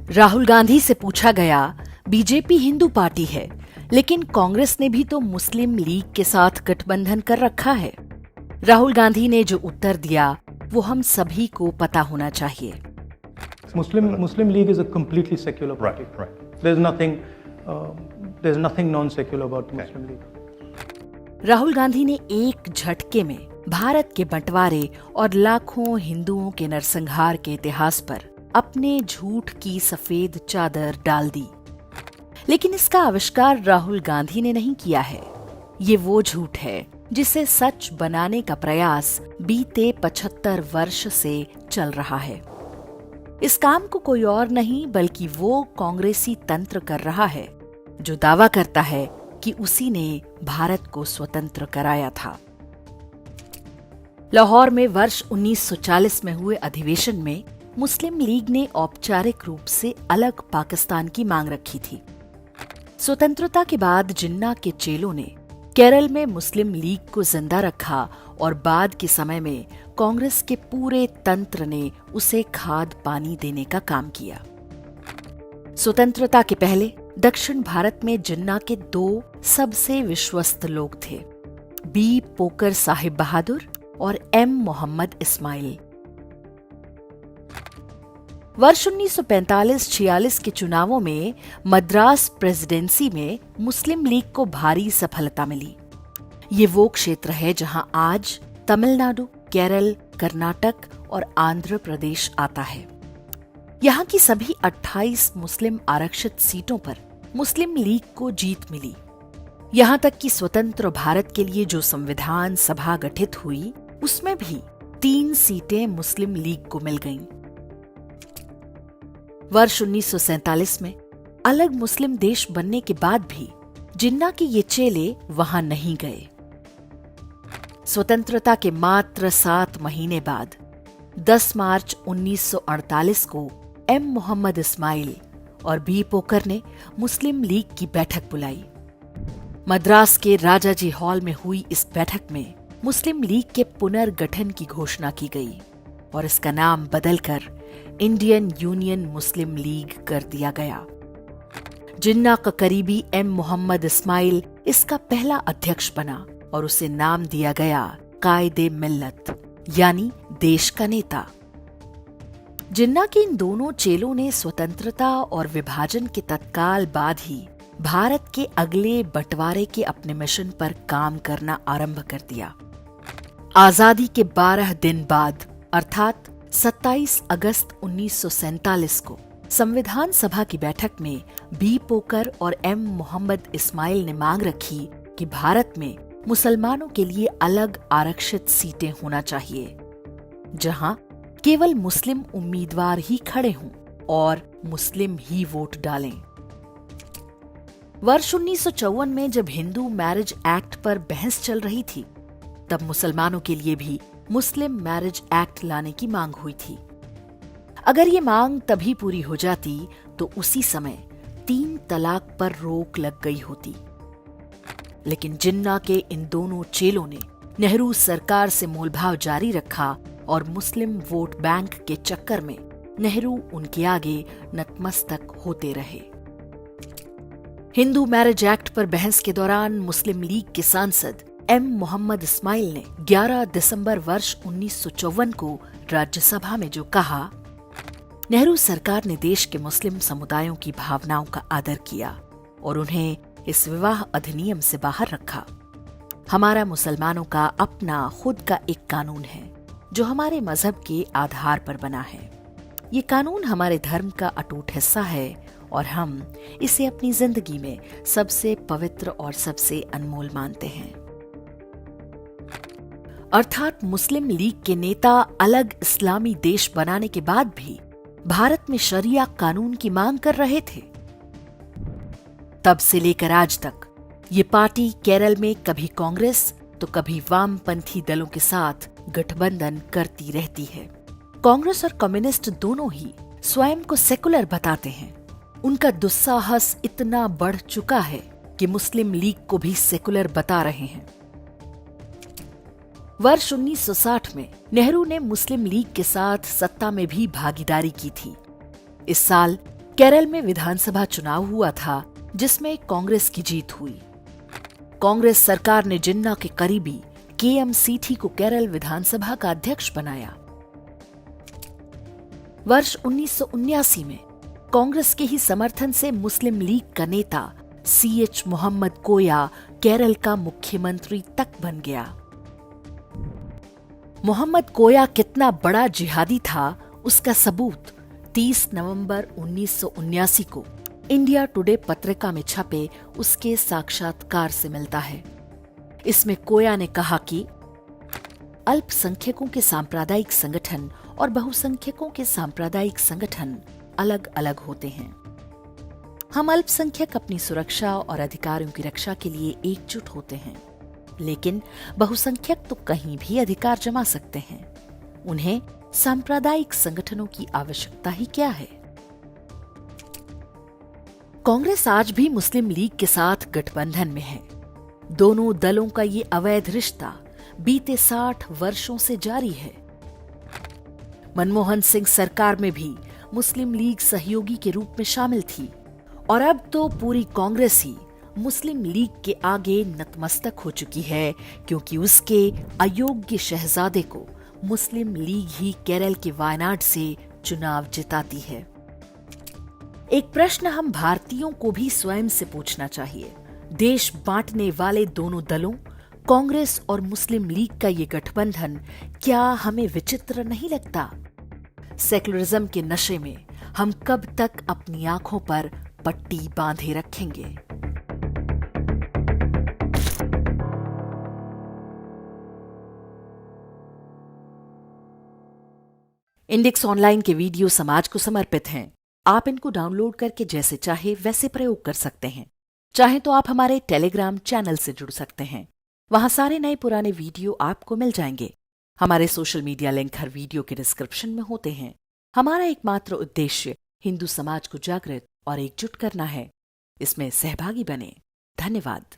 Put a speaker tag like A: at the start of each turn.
A: राहुल गांधी से पूछा गया, बीजेपी हिंदू पार्टी है, लेकिन कांग्रेस ने भी तो मुस्लिम लीग के साथ गठबंधन कर रखा है। राहुल गांधी ने जो उत्तर दिया वो हम सभी को पता होना चाहिए।
B: Muslim League is a completely secular party. Right. There's nothing non-secular about Muslim League.
A: Rahul Gandhi ने एक झटके में भारत के बंटवारे और लाखों हिंदुओं के नरसंहार के इतिहास पर अपने झूठ की सफेद चादर डाल दी। लेकिन इसका आविष्कार राहुल गांधी ने नहीं किया है। ये वो झूठ है जिसे सच बनाने का प्रयास बीते 75 वर्ष से चल रहा है। इस काम को कोई और नहीं बल्कि वो कांग्रेसी तंत्र कर रहा है जो दावा करता है कि उसी ने भारत को स्वतंत्र कराया था। लाहौर में वर्ष 1940 में हुए अधिवेशन में मुस्लिम लीग ने औपचारिक रूप से अलग पाकिस्तान की मांग रखी थी। स्वतंत्रता के बाद जिन्ना के चेलों ने केरल में मुस्लिम लीग को जिंदा रखा और बाद के समय में कांग्रेस के पूरे तंत्र ने उसे खाद पानी देने का काम किया। स्वतंत्रता के पहले दक्षिण भारत में जिन्ना के 2 सबसे विश्वस्त लोग थे, बी पोकर साहिब बहादुर और एम मोहम्मद इस्माइल। वर्ष 1945-46 के चुनावों में मद्रास प्रेसिडेंसी में मुस्लिम लीग को भारी सफलता मिली। ये वो क्षेत्र है जहां आज तमिलनाडु, केरल, कर्नाटक और आंध्र प्रदेश आता है। यहाँ की सभी 28 मुस्लिम आरक्षित सीटों पर मुस्लिम लीग को जीत मिली। यहाँ तक कि स्वतंत्र भारत के लिए जो संविधान सभा गठित हुई उसमें भी 3 सीटें मुस्लिम लीग को मिल गईं। वर्ष 1947 में अलग मुस्लिम देश बनने के बाद भी जिन्ना के ये चेले वहां नहीं गए। स्वतंत्रता के मात्र 7 महीने बाद 10 मार्च 1948 को एम मोहम्मद इस्माइल और बी पोकर ने मुस्लिम लीग की बैठक बुलाई। मद्रास के राजाजी हॉल में हुई इस बैठक में मुस्लिम लीग के पुनर्गठन की घोषणा की गई और इसका नाम बदलकर इंडियन यूनियन मुस्लिम लीग कर दिया गया। जिन्ना का करीबी एम मोहम्मद इस्माइल इसका पहला अध्यक्ष बना और उसे नाम दिया गया कायदे मिल्लत, यानी देश का नेता। जिन्ना के इन दोनों चेलों ने स्वतंत्रता और विभाजन के तत्काल बाद ही भारत के अगले बंटवारे के अपने मिशन पर काम करना आरंभ कर दिया। आजादी के 12 दिन बाद अर्थात 27 अगस्त 1947 को संविधान सभा की बैठक में बी पोकर और एम मोहम्मद इस्माइल ने मांग रखी कि भारत में मुसलमानों के लिए अलग आरक्षित सीटें होना चाहिए, जहां केवल मुस्लिम उम्मीदवार ही खड़े हों और मुस्लिम ही वोट डालें। वर्ष 1954 में जब हिंदू मैरिज एक्ट पर बहस चल रही थी, तब मुसलमानों के लिए भी मुस्लिम मैरिज एक्ट लाने की मांग हुई थी। अगर ये मांग तभी पूरी हो जाती तो उसी समय 3 तलाक पर रोक लग गई होती। लेकिन जिन्ना के इन दोनों चेलों ने नेहरू सरकार से मोलभाव जारी रखा और मुस्लिम वोट बैंक के चक्कर में नेहरू उनके आगे नतमस्तक होते रहे। हिंदू मैरिज एक्ट पर बहस के दौरान मुस्लिम लीग के सांसद एम मोहम्मद इस्माइल ने 11 दिसंबर वर्ष 1954 को राज्यसभा में जो कहा, नेहरू सरकार ने देश के मुस्लिम समुदायों की भावनाओं का आदर किया और उन्हें इस विवाह अधिनियम से बाहर रखा। हमारा मुसलमानों का अपना खुद का एक कानून है जो हमारे मजहब के आधार पर बना है। ये कानून हमारे धर्म का अटूट हिस्सा है और हम इसे अपनी जिंदगी में सबसे पवित्र और सबसे अनमोल मानते हैं। अर्थात मुस्लिम लीग के नेता अलग इस्लामी देश बनाने के बाद भी भारत में शरिया कानून की मांग कर रहे थे। तब से लेकर आज तक ये पार्टी केरल में कभी कांग्रेस तो कभी वामपंथी दलों के साथ गठबंधन करती रहती है। कांग्रेस और कम्युनिस्ट दोनों ही स्वयं को सेकुलर बताते हैं। उनका दुस्साहस इतना बढ़ चुका है कि मुस्लिम लीग को भी सेकुलर बता रहे हैं। वर्ष 1960 में नेहरू ने मुस्लिम लीग के साथ सत्ता में भी भागीदारी की थी। इस साल केरल में विधानसभा चुनाव हुआ था जिसमें कांग्रेस की जीत हुई। कांग्रेस सरकार ने जिन्ना के करीबी केएम सीठी को केरल विधानसभा का अध्यक्ष बनाया। वर्ष 1979 में कांग्रेस के ही समर्थन से मुस्लिम लीग का नेता सीएच मोहम्मद कोया केरल का मुख्यमंत्री तक बन गया। मोहम्मद कोया कितना बड़ा जिहादी था उसका सबूत 30 नवंबर 1979 को इंडिया टुडे पत्रिका में छपे उसके साक्षात्कार से मिलता है। इसमें कोया ने कहा कि अल्पसंख्यकों के सांप्रदायिक संगठन और बहुसंख्यकों के सांप्रदायिक संगठन अलग अलग होते हैं। हम अल्पसंख्यक अपनी सुरक्षा और अधिकारों की रक्षा के लिए एकजुट होते हैं, लेकिन बहुसंख्यक तो कहीं भी अधिकार जमा सकते हैं। उन्हें सांप्रदायिक संगठनों की आवश्यकता ही क्या है? कांग्रेस आज भी मुस्लिम लीग के साथ गठबंधन में है। दोनों दलों का ये अवैध रिश्ता बीते 60 वर्षों से जारी है। मनमोहन सिंह सरकार में भी मुस्लिम लीग सहयोगी के रूप में शामिल थी और अब तो पूरी कांग्रेस ही मुस्लिम लीग के आगे नतमस्तक हो चुकी है, क्योंकि उसके अयोग्य शहजादे को मुस्लिम लीग ही केरल के वायनाड से चुनाव जिताती है। एक प्रश्न हम भारतीयों को भी स्वयं से पूछना चाहिए। देश बांटने वाले दोनों दलों कांग्रेस और मुस्लिम लीग का ये गठबंधन क्या हमें विचित्र नहीं लगता? सेक्युलरिज्म के नशे में हम कब तक अपनी आंखों पर पट्टी बांधे रखेंगे? इंडेक्स ऑनलाइन के वीडियो समाज को समर्पित हैं। आप इनको डाउनलोड करके जैसे चाहे वैसे प्रयोग कर सकते हैं। चाहे तो आप हमारे टेलीग्राम चैनल से जुड़ सकते हैं। वहां सारे नए पुराने वीडियो आपको मिल जाएंगे। हमारे सोशल मीडिया लिंक हर वीडियो के डिस्क्रिप्शन में होते हैं। हमारा एकमात्र उद्देश्य हिंदू समाज को जागृत और एकजुट करना है। इसमें सहभागी बने। धन्यवाद।